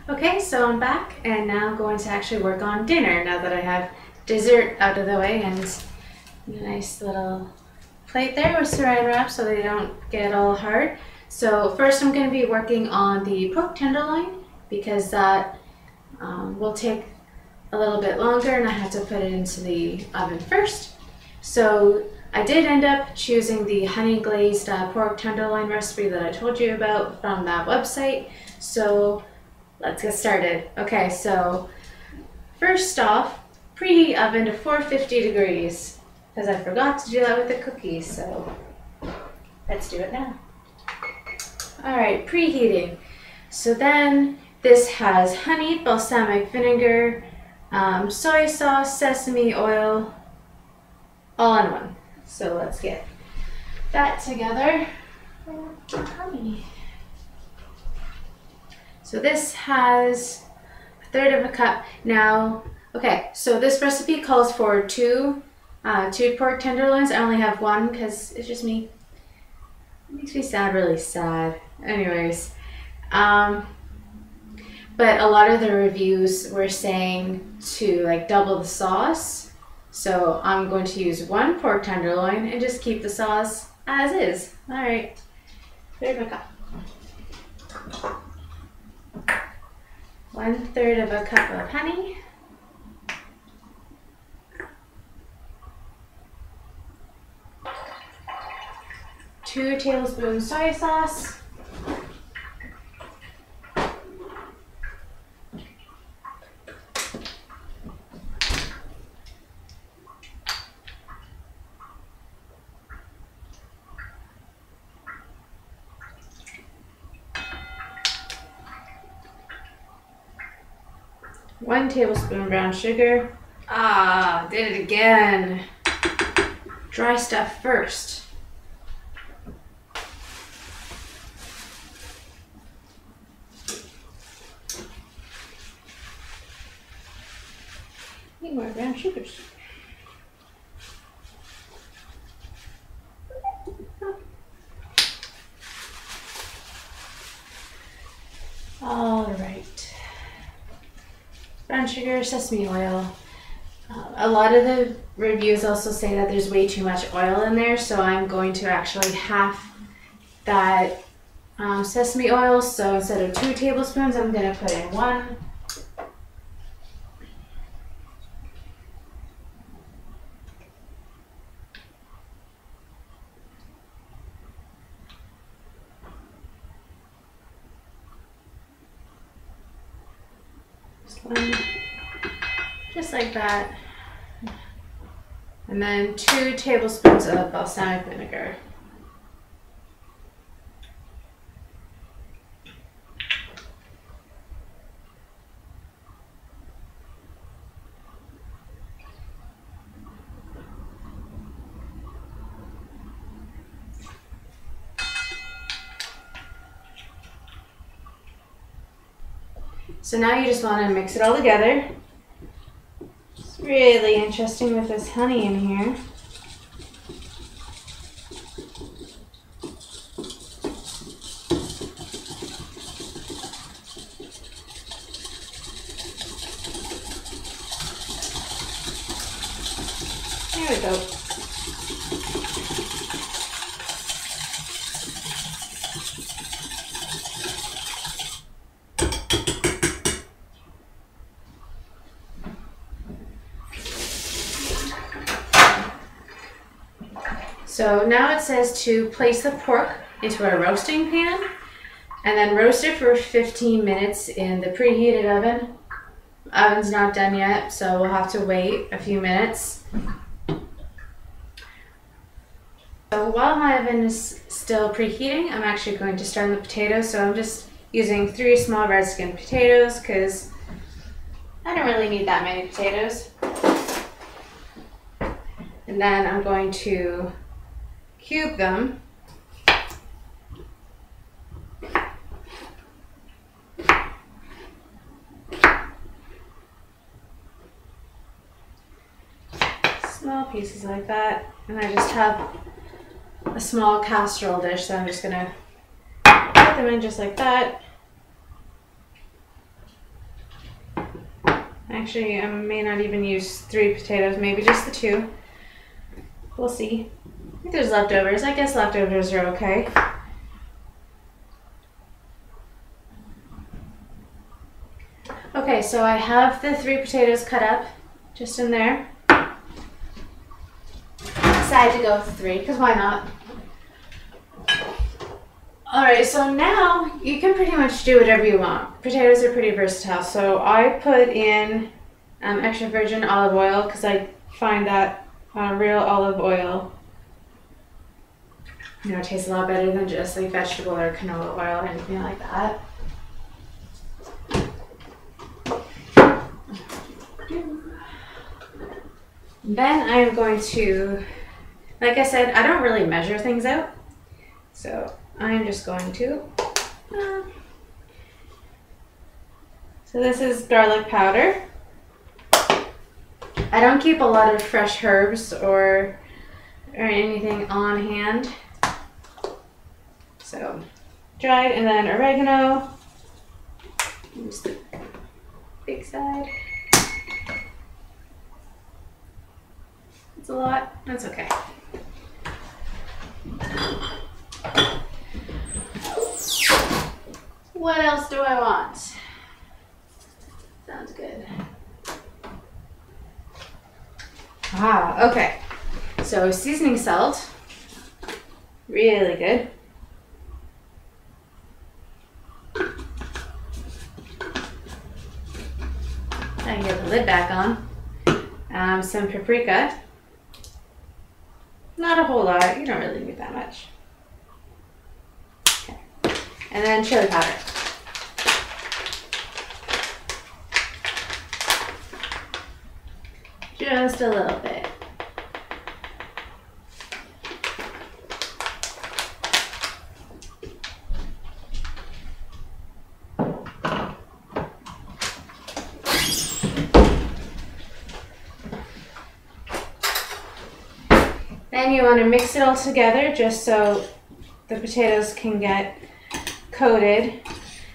Okay, so I'm back and now I'm going to actually work on dinner now that I have dessert out of the way and a nice little plate there with saran wrap so they don't get all hard. So first I'm going to be working on the pork tenderloin because that will take a little bit longer and I have to put it into the oven first. So I did end up choosing the honey glazed pork tenderloin recipe that I told you about from that website. So let's get started. Okay, so first off, preheat oven to 450 degrees because I forgot to do that with the cookies, so let's do it now. All right, preheating. So then this has honey, balsamic vinegar, soy sauce, sesame oil, all in one. So let's get that together. So this has a third of a cup. Now, okay, so this recipe calls for two pork tenderloins. I only have one because it's just me. It makes me sad, really sad. Anyways, but a lot of the reviews were saying to like double the sauce. So I'm going to use one pork tenderloin and just keep the sauce as is. All right, third of a cup. 1/3 of a cup of honey. 2 tablespoons soy sauce. 1 tablespoon brown sugar. Ah, did it again. Dry stuff first. Need more brown sugars. All right. Brown sugar, sesame oil. A lot of the reviews also say that there's way too much oil in there, so I'm going to actually half that sesame oil. So instead of 2 tablespoons, I'm going to put in 1. Just like that. And then 2 tablespoons of balsamic vinegar. So now you just want to mix it all together. It's really interesting with this honey in here. There we go. So now it says to place the pork into a roasting pan and then roast it for 15 minutes in the preheated oven. The oven's not done yet, so we'll have to wait a few minutes. So while my oven is still preheating, I'm actually going to start the potatoes. So I'm just using 3 small red skin potatoes because I don't really need that many potatoes. And then I'm going to cube them. Small pieces like that. And I just have a small casserole dish, so I'm just gonna put them in just like that. Actually, I may not even use 3 potatoes, maybe just the 2. We'll see. I think there's leftovers. I guess leftovers are okay. Okay, so I have the 3 potatoes cut up just in there. Decided to go with 3 because why not? Alright, so now you can pretty much do whatever you want. Potatoes are pretty versatile. So I put in extra virgin olive oil because I find that real olive oil, you know, tastes a lot better than just like vegetable or canola oil or anything like that. Then I'm going to, like I said, I don't really measure things out. So I'm just going to, so this is garlic powder. I don't keep a lot of fresh herbs or anything on hand. So dried, and then oregano. Use the big side. It's a lot, that's okay. What else do I want? Sounds good. Ah, okay. So seasoning salt, really good. I can get the lid back on. Some paprika. Not a whole lot, you don't really need that much. Okay. And then chili powder. Just a little bit. Then you want to mix it all together just so the potatoes can get coated.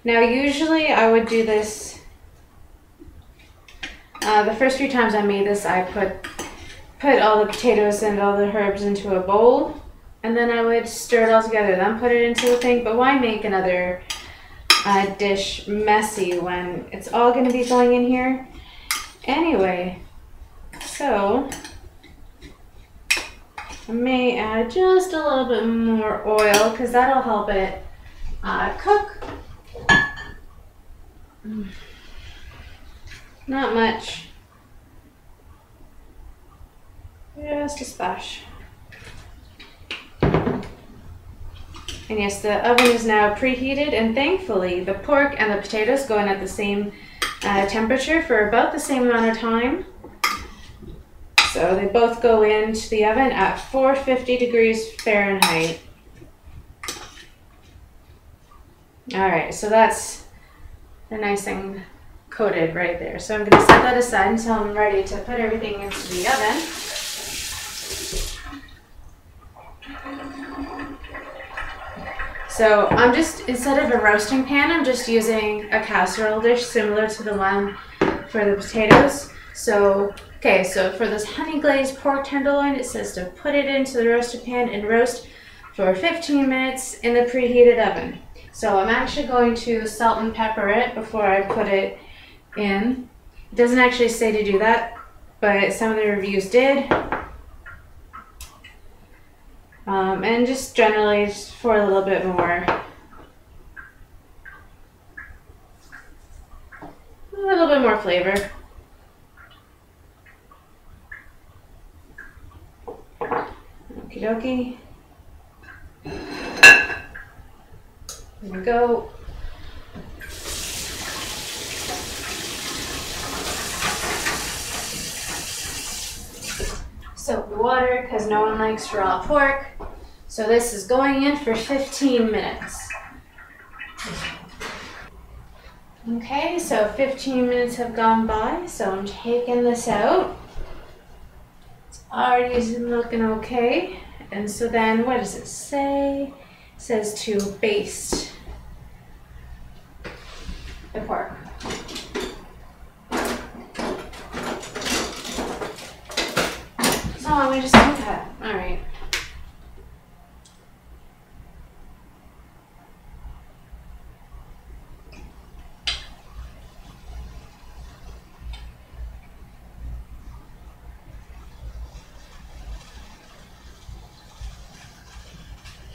Now usually I would do this, the first few times I made this I put all the potatoes and all the herbs into a bowl, and then I would stir it all together, then put it into the thing. But why make another dish messy when it's all going to be going in here anyway? So I may add just a little bit more oil because that'll help it cook. Not much. Just a splash. And yes, the oven is now preheated, and thankfully the pork and the potatoes go in at the same temperature for about the same amount of time. So they both go into the oven at 450 degrees Fahrenheit. All right, so that's the nice thing coated right there. So I'm going to set that aside until I'm ready to put everything into the oven. So I'm just, instead of a roasting pan, I'm just using a casserole dish similar to the one for the potatoes. So, okay, so for this honey glazed pork tenderloin, it says to put it into the roasted pan and roast for 15 minutes in the preheated oven. So I'm actually going to salt and pepper it before I put it in. It doesn't actually say to do that, but some of the reviews did. And just generally just for a little bit more. A little bit more flavor. Okie dokie. There we go. Soak the water because no one likes raw pork. So this is going in for 15 minutes. Okay, so 15 minutes have gone by, so I'm taking this out. It's already looking okay. And so then what does it say? It says to baste the pork. Oh, we just did that. All right.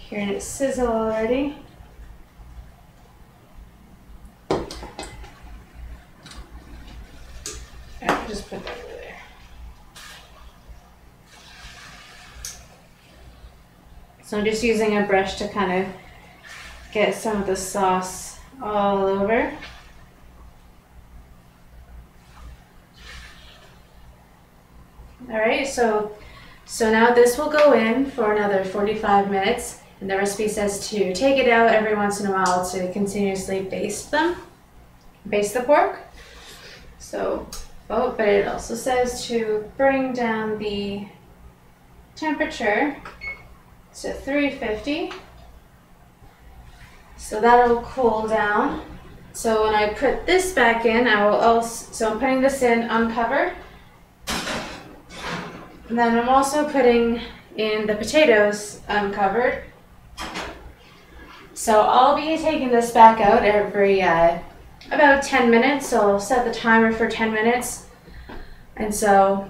Hearing it sizzle already. I'll just put that over there. So I'm just using a brush to kind of get some of the sauce all over. All right, so now this will go in for another 45 minutes. And the recipe says to take it out every once in a while to continuously baste the pork. So, but it also says to bring down the temperature to 350. So that'll cool down. So when I put this back in, I will also, so I'm putting this in uncovered. And then I'm also putting in the potatoes uncovered. So I'll be taking this back out every about 10 minutes. So I'll set the timer for 10 minutes. And so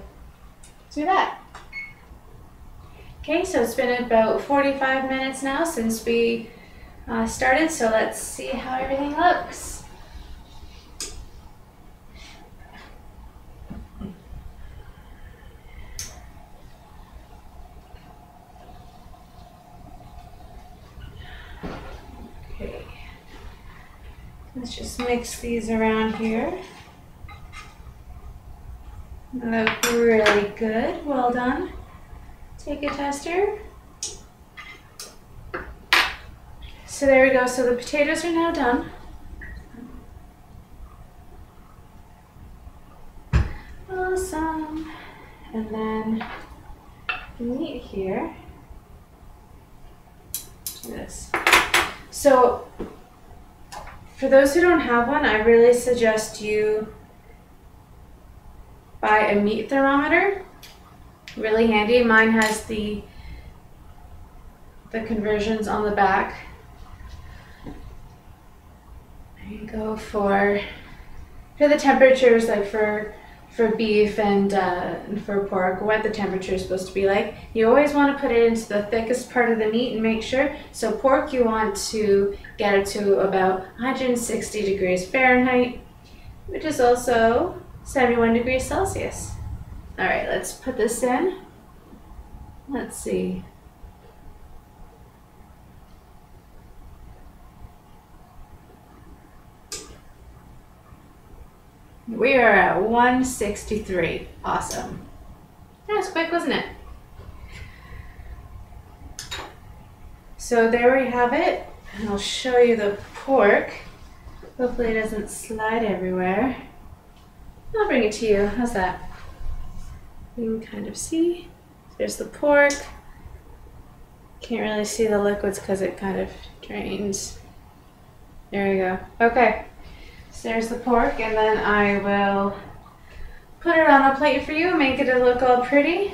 do that. Okay, so it's been about 45 minutes now since we started. So let's see how everything looks. Let's just mix these around here. They look really good. Well done. Take a tester. So there we go. So the potatoes are now done. Awesome. And then the meat here. Do this. So for those who don't have one, I really suggest you buy a meat thermometer. Really handy. Mine has the conversions on the back. There you go for the temperatures, like for beef and for pork, what the temperature is supposed to be like. You always want to put it into the thickest part of the meat and make sure. So pork, you want to get it to about 160 degrees Fahrenheit, which is also 71 degrees Celsius. All right, let's put this in. Let's see. We are at 163. Awesome. That was quick, wasn't it? So there we have it. And I'll show you the pork. Hopefully it doesn't slide everywhere. I'll bring it to you. How's that? You can kind of see. There's the pork. Can't really see the liquids because it kind of drains. There we go. Okay. So there's the pork, and then I will put it on a plate for you, make it look all pretty.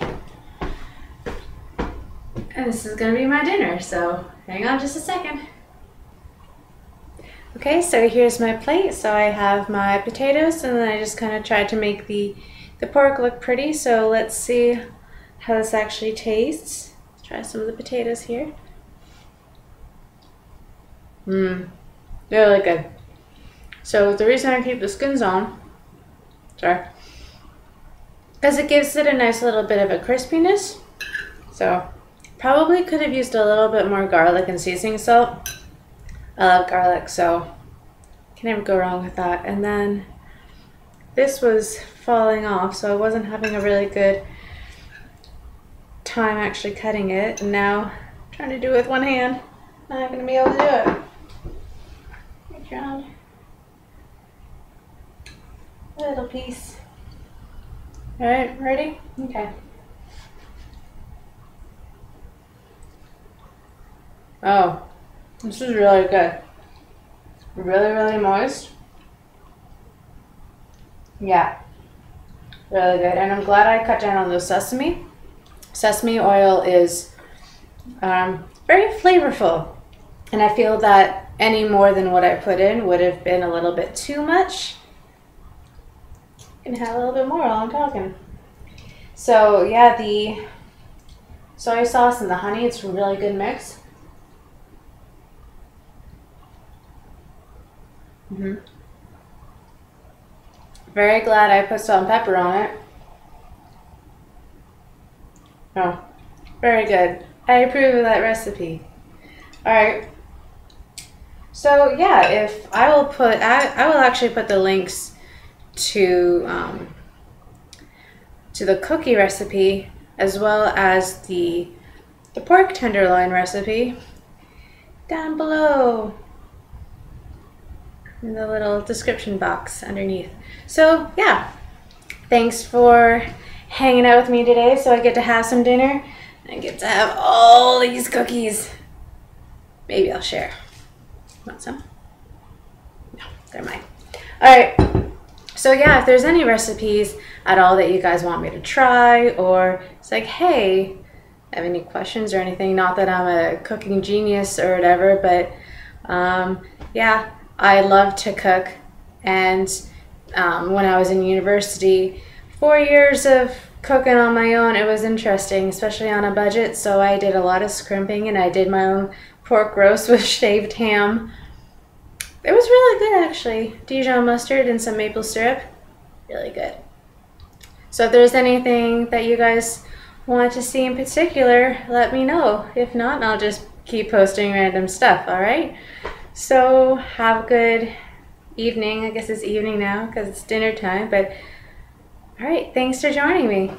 And this is going to be my dinner, so hang on just a second. Okay, so here's my plate. So I have my potatoes, and then I just kind of tried to make the pork look pretty. So let's see how this actually tastes. Let's try some of the potatoes here. Really good. So the reason I keep the skins on, because it gives it a nice little bit of a crispiness. So probably could have used a little bit more garlic and seasoning salt. I love garlic, so can never go wrong with that. And then this was falling off, so I wasn't having a really good time actually cutting it. And now I'm trying to do it with one hand. I'm not going to be able to do it. A little piece. All right, ready? Okay. Oh, this is really good. Really, really moist. Yeah, really good. And I'm glad I cut down on the sesame Sesame oil is very flavorful, and I feel that any more than what I put in would have been a little bit too much. I can have a little bit more while I'm talking. So yeah, the soy sauce and the honey, it's a really good mix. Very glad I put salt and pepper on it. Oh, very good. I approve of that recipe. All right. So yeah, if I will put, I will actually put the links to the cookie recipe as well as the pork tenderloin recipe down below in the little description box underneath. So yeah, thanks for hanging out with me today. So I get to have some dinner and I get to have all these cookies. Maybe I'll share. Want some? No, they're mine. All right. So yeah, if there's any recipes at all that you guys want me to try, or it's like, hey, have any questions or anything? Not that I'm a cooking genius or whatever, but yeah, I love to cook. And when I was in university, 4 years of cooking on my own, it was interesting, especially on a budget. So I did a lot of scrimping, and I did my own pork roast with shaved ham. It was really good, actually. Dijon mustard and some maple syrup. Really good. So if there's anything that you guys want to see in particular, let me know. If not, I'll just keep posting random stuff, all right? So have a good evening. I guess it's evening now because it's dinner time, but all right, thanks for joining me.